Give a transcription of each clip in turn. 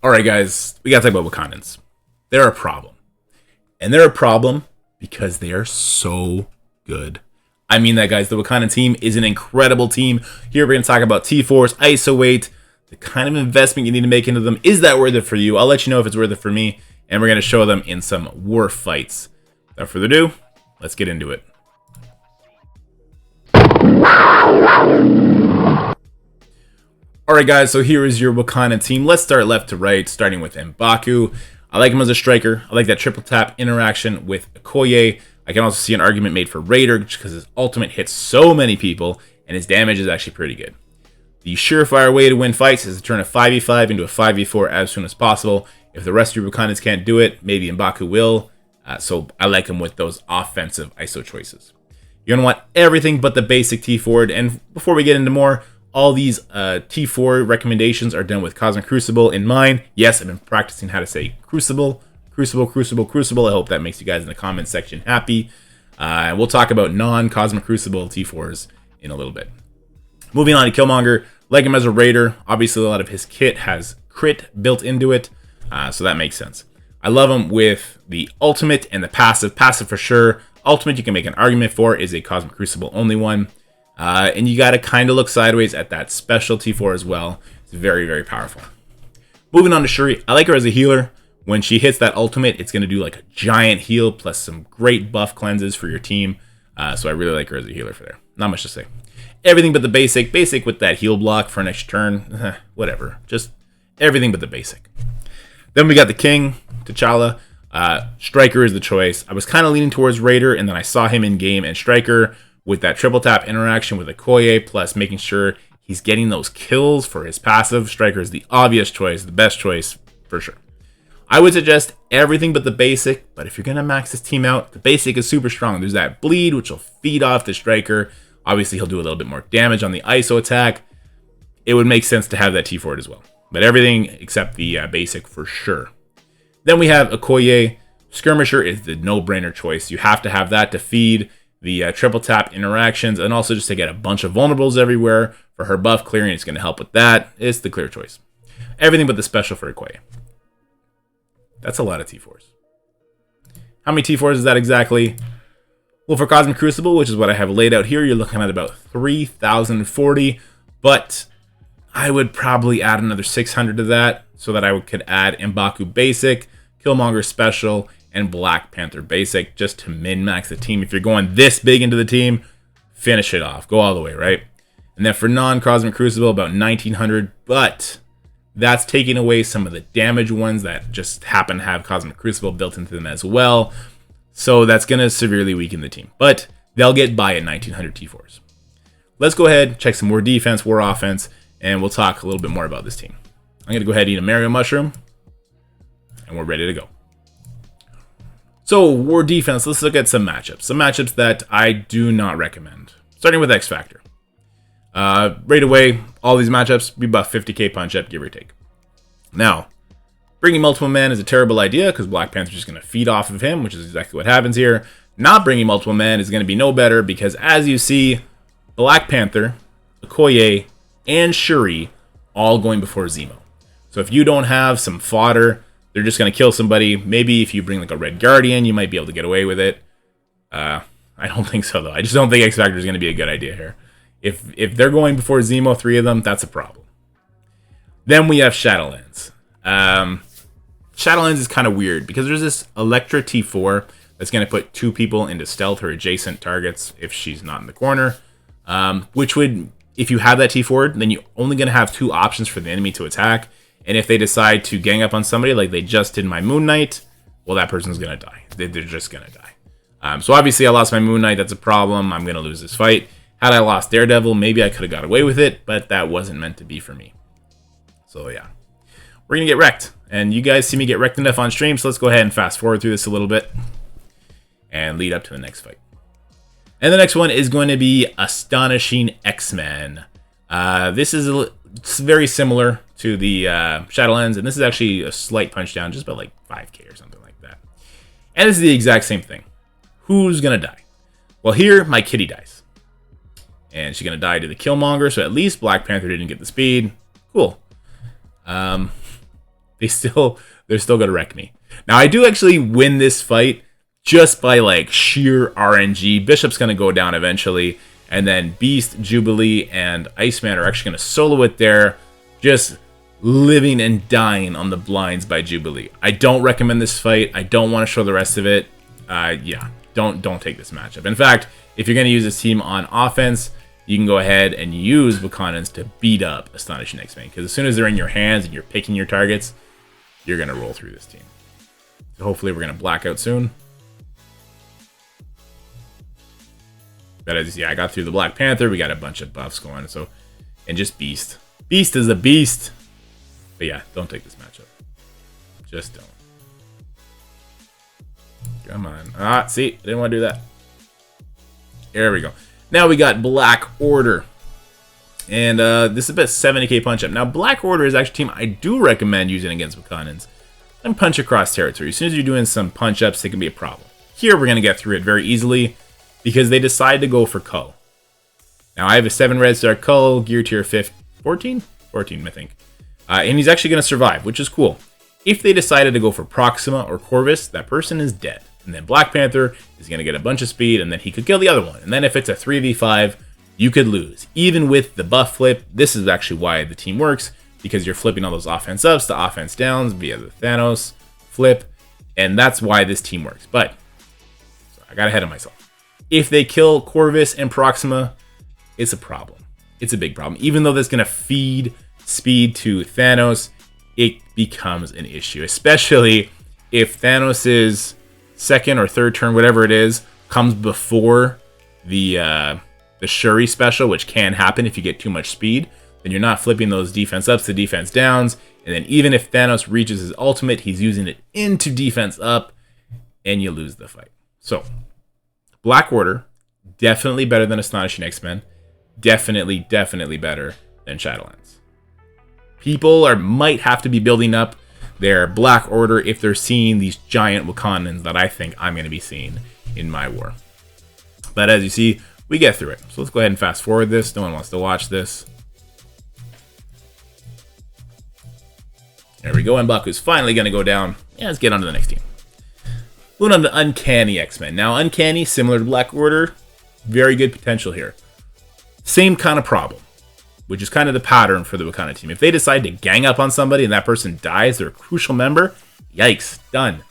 Alright guys, we gotta talk about Wakandans. They're a problem. And they're a problem because they are so good. I mean that, guys. The Wakanda team is an incredible team. Here we're going to talk about T4s Iso weight, the kind of investment you need to make into them. Is that worth it for you? I'll let you know if it's worth it for me. And we're going to show them in some war fights. Without further ado, let's get into it. Alright guys, so here is your Wakanda team. Let's start left to right, starting with M'Baku. I like him as a striker. I like that triple tap interaction with Okoye. I can also see an argument made for Raider, just because his ultimate hits so many people, and his damage is actually pretty good. The surefire way to win fights is to turn a 5v5 into a 5v4 as soon as possible. If the rest of your Wakandans can't do it, maybe M'Baku will. So I like him with those offensive ISO choices. You're going to want everything but the basic T4. And before we get into more, all these T4 recommendations are done with Cosmic Crucible in mind. Yes, I've been practicing how to say Crucible. Crucible. I hope that makes you guys in the comment section happy. And we'll talk about non-Cosmic Crucible T4s in a little bit. Moving on to Killmonger. Like him as a Raider. Obviously, a lot of his kit has crit built into it. So that makes sense. I love him with the ultimate and the passive. Passive for sure. Ultimate you can make an argument for is a Cosmic Crucible only one. And you got to kind of look sideways at that special T4 as well. It's very, very powerful. Moving on to Shuri. I like her as a healer. When she hits that ultimate, it's going to do like a giant heal plus some great buff cleanses for your team. So I really like her as a healer for there. Not much to say. Everything but the basic. Basic with that heal block for an extra turn. Whatever. Just everything but the basic. Then we got the King, T'Challa. Striker is the choice. I was kind of leaning towards Raider, and then I saw him in game and Striker with that triple tap interaction with Okoye, plus making sure he's getting those kills for his passive. Striker is the obvious choice, the best choice for sure. I would suggest everything but the basic, but if you're going to max this team out, the basic is super strong. There's that bleed, which will feed off the Striker. Obviously, he'll do a little bit more damage on the ISO attack. It would make sense to have that T4 as well. But everything except the basic for sure. Then we have Okoye. Skirmisher is the no-brainer choice. You have to have that to feed the triple tap interactions, and also just to get a bunch of vulnerables everywhere for her buff clearing. It's going to help with that. It's the clear choice. Everything but the special for Okoye. That's a lot of T4s. How many T4s is that exactly? Well, for Cosmic Crucible, which is what I have laid out here, you're looking at about 3,040, but I would probably add another 600 to that so that I could add M'Baku Basic, Killmonger Special, and Black Panther Basic just to min-max the team. If you're going this big into the team, finish it off. Go all the way, right? And then for non-Cosmic Crucible, about 1,900, but that's taking away some of the damage ones that just happen to have Cosmic Crucible built into them as well. So that's going to severely weaken the team. But they'll get by at 1,900 T4s. Let's go ahead, check some more defense, war offense, and we'll talk a little bit more about this team. I'm going to go ahead and eat a Mario Mushroom, and we're ready to go. So, war defense, let's look at some matchups. Some matchups that I do not recommend. Starting with X Factor. Right away, all these matchups be about 50k punch up, give or take. Now, bringing multiple men is a terrible idea because Black Panther's just going to feed off of him, which is exactly what happens here. Not bringing multiple men is going to be no better because, as you see, Black Panther, Okoye, and Shuri all going before Zemo. So if you don't have some fodder, they're just going to kill somebody. Maybe if you bring like a Red Guardian, you might be able to get away with it. I don't think so, though. I just don't think X Factor is going to be a good idea here. If they're going before Zemo, 3 of them, that's a problem. Then we have Shadowlands. Shadowlands is kind of weird because there's this Elektra T4 that's going to put 2 people into stealth or adjacent targets if she's not in the corner. Which would, if you have that T4, then you're only going to have 2 options for the enemy to attack. And if they decide to gang up on somebody like they just did my Moon Knight, well, that person's going to die. They're just going to die. So obviously I lost my Moon Knight. That's a problem. I'm going to lose this fight. Had I lost Daredevil, maybe I could have got away with it, but that wasn't meant to be for me. So yeah, we're going to get wrecked. And you guys see me get wrecked enough on stream, so let's go ahead and fast forward through this a little bit and lead up to the next fight. And the next one is going to be Astonishing X-Men. This is very similar to the Shadowlands, and this is actually a slight punch down, just about like 5k or something like that. And this is the exact same thing. Who's going to die? Well, here, my kitty dies. And she's going to die to the Killmonger, so at least Black Panther didn't get the speed. Cool. they're still gonna wreck me. Now I do actually win this fight just by like sheer RNG. Bishop's gonna go down eventually, and then Beast, Jubilee, and Iceman are actually gonna solo it there, just living and dying on the blinds by Jubilee. I don't recommend this fight. I don't want to show the rest of it. Yeah, don't take this matchup. In fact, if you're gonna use this team on offense, you can go ahead and use Wakandans to beat up Astonishing X-Men, because as soon as they're in your hands and you're picking your targets, you're going to roll through this team. So hopefully we're going to black out soon. But as you see, I got through the Black Panther. We got a bunch of buffs going. So, and just Beast. Beast is a beast. But yeah, don't take this matchup. Just don't. Come on. See, I didn't want to do that. There we go. Now we got Black Order. And this is about 70k punch up. Now, Black Order is actually a team I do recommend using against Wakandans. And punch across territory. As soon as you're doing some punch ups, it can be a problem. Here, we're going to get through it very easily because they decide to go for Kull. Now, I have a 7 red star Kull, gear tier 14? 14, I think. And he's actually going to survive, which is cool. If they decided to go for Proxima or Corvus, that person is dead. And then Black Panther is going to get a bunch of speed, and then he could kill the other one. And then if it's a 3v5, you could lose. Even with the buff flip, this is actually why the team works, because you're flipping all those offense ups to offense downs via the Thanos flip, and that's why this team works. But, so I got ahead of myself. If they kill Corvus and Proxima, it's a problem. It's a big problem. Even though that's going to feed speed to Thanos, it becomes an issue, especially if Thanos's second or third turn, whatever it is, comes before the Shuri special, which can happen if you get too much speed. Then you're not flipping those defense ups to defense downs, and then even if Thanos reaches his ultimate, he's using it into defense up, and you lose the fight. So, Black Order, definitely better than Astonishing X-Men, definitely better than Shadowlands. People might have to be building up their Black Order if they're seeing these giant Wakandans that I think I'm going to be seeing in my war. But as you see, we get through it. So let's go ahead and fast forward this. No one wants to watch this. There we go. M'Baku's finally going to go down. Yeah, let's get on to the next team. Moving on to Uncanny X-Men. Now, Uncanny, similar to Black Order, very good potential here. Same kind of problem, which is kind of the pattern for the Wakanda team. If they decide to gang up on somebody and that person dies, they're a crucial member, yikes, done.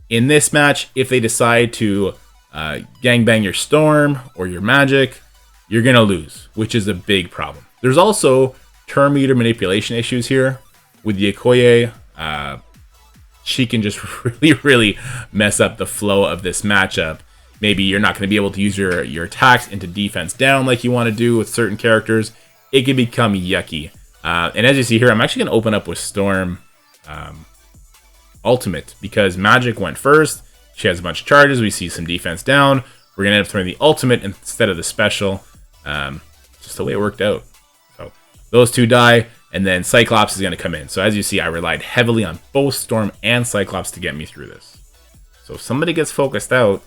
In this match, if they decide to gangbang your Storm or your Magic, you're going to lose, which is a big problem. There's also turn meter manipulation issues here with the Okoye. She can just really mess up the flow of this matchup. Maybe you're not going to be able to use your attacks into defense down like you want to do with certain characters. It can become yucky. And as you see here, I'm actually going to open up with Storm Ultimate because Magic went first. She has a bunch of charges. We see some defense down. We're going to end up throwing the Ultimate instead of the Special. Just the way it worked out. So those two die, and then Cyclops is going to come in. So as you see, I relied heavily on both Storm and Cyclops to get me through this. So if somebody gets focused out,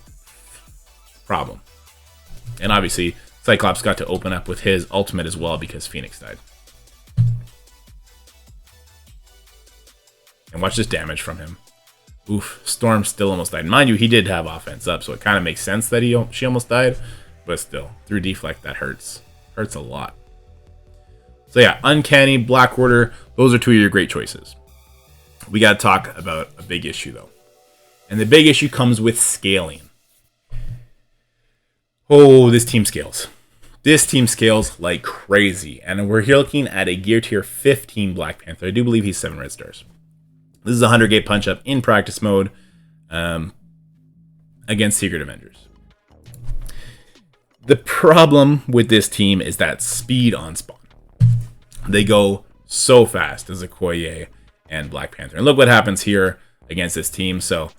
problem. And obviously, Cyclops got to open up with his ultimate as well because Phoenix died. And watch this damage from him. Oof, Storm still almost died. Mind you, he did have offense up, so it kind of makes sense that she almost died. But still, through deflect, that hurts. Hurts a lot. So yeah, Uncanny, Black Order, those are two of your great choices. We got to talk about a big issue, though. And the big issue comes with scaling. Oh, this team scales. This team scales like crazy. And we're here looking at a gear tier 15 Black Panther. I do believe he's 7 red stars. This is a 100 gate punch up in practice mode against Secret Avengers. The problem with this team is that speed on spawn. They go so fast as Okoye and Black Panther. And look what happens here against this team. So,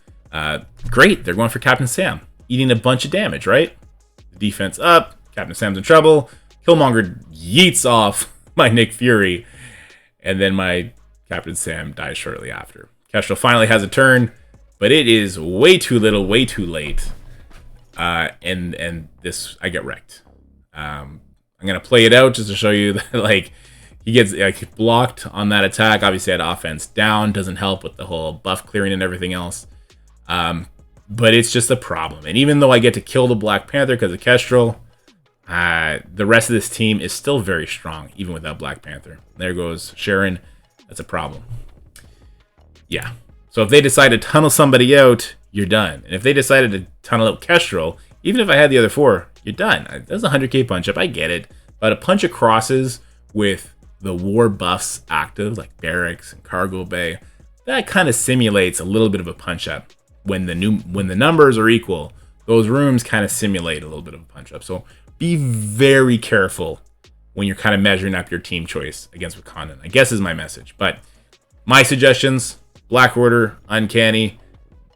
great. They're going for Captain Sam. Eating a bunch of damage, right? Defense up. Captain Sam's in trouble. Killmonger yeets off my Nick Fury. And then my Captain Sam dies shortly after. Kestrel finally has a turn, but it is way too little, way too late. And this, I get wrecked. I'm going to play it out just to show you that, like, he gets like blocked on that attack. Obviously, I had offense down. Doesn't help with the whole buff clearing and everything else. But it's just a problem. And even though I get to kill the Black Panther because of Kestrel, the rest of this team is still very strong, even without Black Panther. There goes Sharon. That's a problem. Yeah. So if they decide to tunnel somebody out, you're done. And if they decided to tunnel out Kestrel, even if I had the other 4, you're done. That's a 100k punch up. I get it. But a punch of crosses with the war buffs active, like Barracks and Cargo Bay, that kind of simulates a little bit of a punch up. When the numbers are equal, those rooms kind of simulate a little bit of a punch up. So be very careful when you're kind of measuring up your team choice against Wakanda, I guess is my message. But my suggestions, Black Order, Uncanny,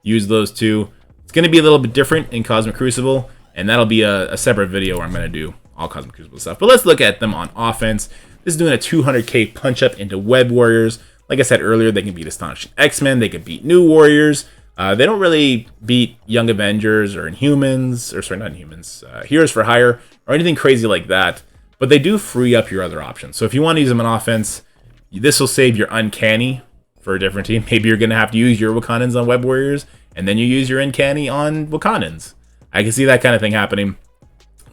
use those 2. It's going to be a little bit different in Cosmic Crucible, and that'll be a separate video where I'm going to do all Cosmic Crucible stuff. But let's look at them on offense. This is doing a 200k punch up into Web Warriors. Like I said earlier, they can beat Astonishing X-Men, they can beat New Warriors. They don't really beat Young Avengers or Inhumans, or sorry, not Inhumans, Heroes for Hire, or anything crazy like that. But they do free up your other options. So if you want to use them on offense, this will save your Uncanny for a different team. Maybe you're going to have to use your Wakandans on Web Warriors, and then you use your Uncanny on Wakandans. I can see that kind of thing happening.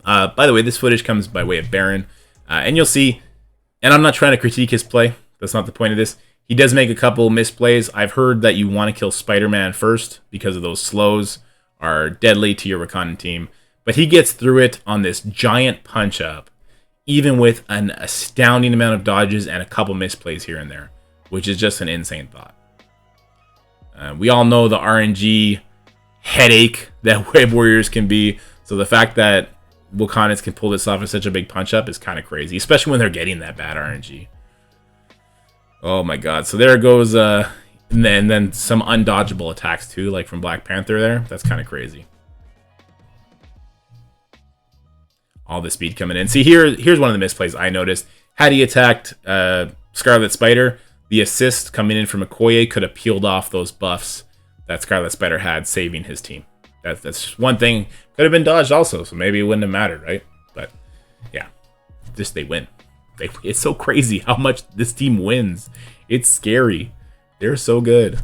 By the way, this footage comes by way of Baron. And you'll see, and I'm not trying to critique his play. That's not the point of this. He does make a couple misplays. I've heard that you want to kill Spider-Man first because of those slows are deadly to your Wakandan team. But he gets through it on this giant punch-up, even with an astounding amount of dodges and a couple misplays here and there, which is just an insane thought. We all know the RNG headache that Web Warriors can be, so the fact that Wakandans can pull this off with such a big punch-up is kind of crazy, especially when they're getting that bad RNG. Oh my god. So there goes, and then some undodgeable attacks too, like from Black Panther there. That's kind of crazy. All the speed coming in. See, here's one of the misplays I noticed. Had he attacked Scarlet Spider, the assist coming in from Okoye could have peeled off those buffs that Scarlet Spider had, saving his team. That's one thing. Could have been dodged also, so maybe it wouldn't have mattered, right? But yeah, just they win. It's so crazy how much this team wins. It's scary. They're so good.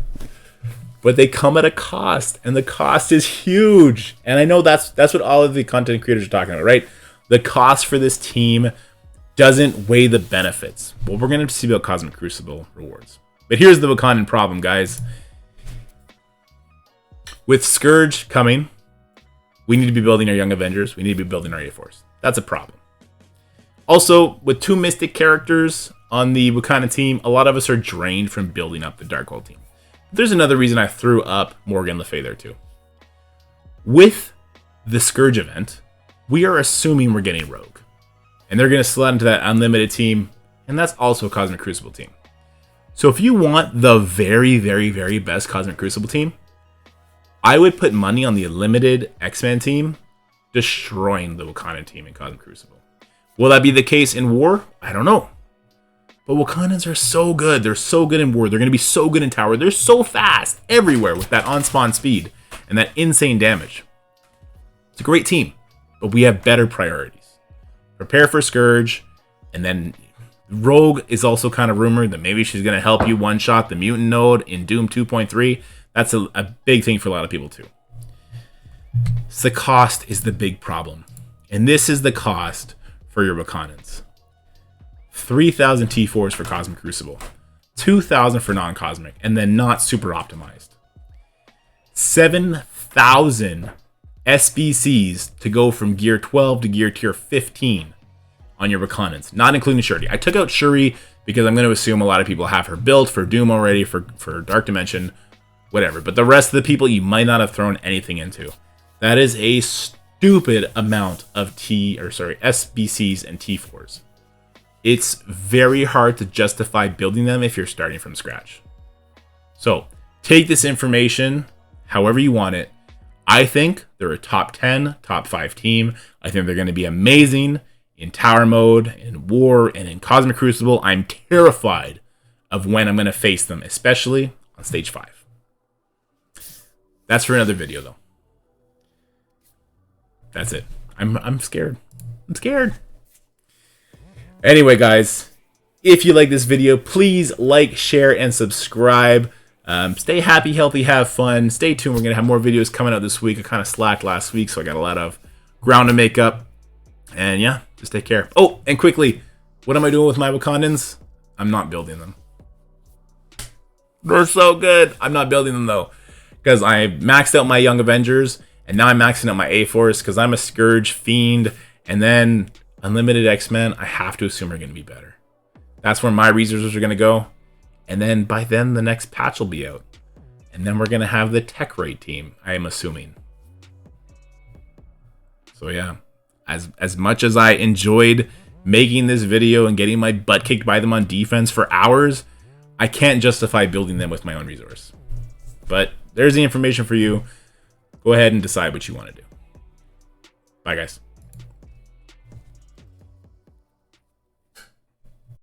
But they come at a cost, and the cost is huge. And I know that's what all of the content creators are talking about, right? The cost for this team doesn't weigh the benefits. Well, we're going to see about Cosmic Crucible rewards. But here's the Wakandan problem, guys. With Scourge coming, we need to be building our Young Avengers. We need to be building our T4s. That's a problem. Also, with 2 Mystic characters on the Wakanda team, a lot of us are drained from building up the Darkhold team. There's another reason I threw up Morgan Le Fay there too. With the Scourge event, we are assuming we're getting Rogue. And they're going to slot into that Unlimited team, and that's also a Cosmic Crucible team. So if you want the very, very, very best Cosmic Crucible team, I would put money on the Limited X-Men team destroying the Wakanda team in Cosmic Crucible. Will that be the case in War? I don't know. But Wakandans are so good. They're so good in War. They're going to be so good in Tower. They're so fast everywhere with that on-spawn speed and that insane damage. It's a great team, but we have better priorities. Prepare for Scourge, and then Rogue is also kind of rumored that maybe she's going to help you one-shot the mutant node in Doom 2.3. That's a big thing for a lot of people too. So the cost is the big problem. And this is the cost for your Wakandans. 3,000 T4s for Cosmic Crucible. 2,000 for non-Cosmic, and then not super optimized. 7,000 SBCs to go from gear 12 to gear tier 15 on your Wakandans, not including Shuri. I took out Shuri because I'm going to assume a lot of people have her built for Doom already, for Dark Dimension, whatever. But the rest of the people you might not have thrown anything into. That is a stupid amount of SBCs and T4s. It's very hard to justify building them if you're starting from scratch. So take this information however you want it. I think they're a top 10, top 5 team. I think they're going to be amazing in Tower mode, in War, and in Cosmic Crucible. I'm terrified of when I'm going to face them, especially on stage 5. That's for another video, though. That's it. I'm scared. I'm scared. Anyway, guys, If you like this video, please like, share, and subscribe. Stay happy, healthy, have fun. Stay tuned. We're going to have more videos coming out this week. I kind of slacked last week, so I got a lot of ground to make up. And yeah, just take care. Oh, and quickly, what am I doing with my Wakandans? I'm not building them. They're so good. I'm not building them, though, because I maxed out my Young Avengers, and now I'm maxing out my A-Force because I'm a Scourge, Fiend, and then Unlimited X-Men. I have to assume are going to be better. That's where my resources are going to go. And then by then, the next patch will be out. And then we're going to have the Tech Raid team, I am assuming. So yeah, as much as I enjoyed making this video and getting my butt kicked by them on defense for hours, I can't justify building them with my own resource. But there's the information for you. Go ahead and decide what you want to do. Bye, guys.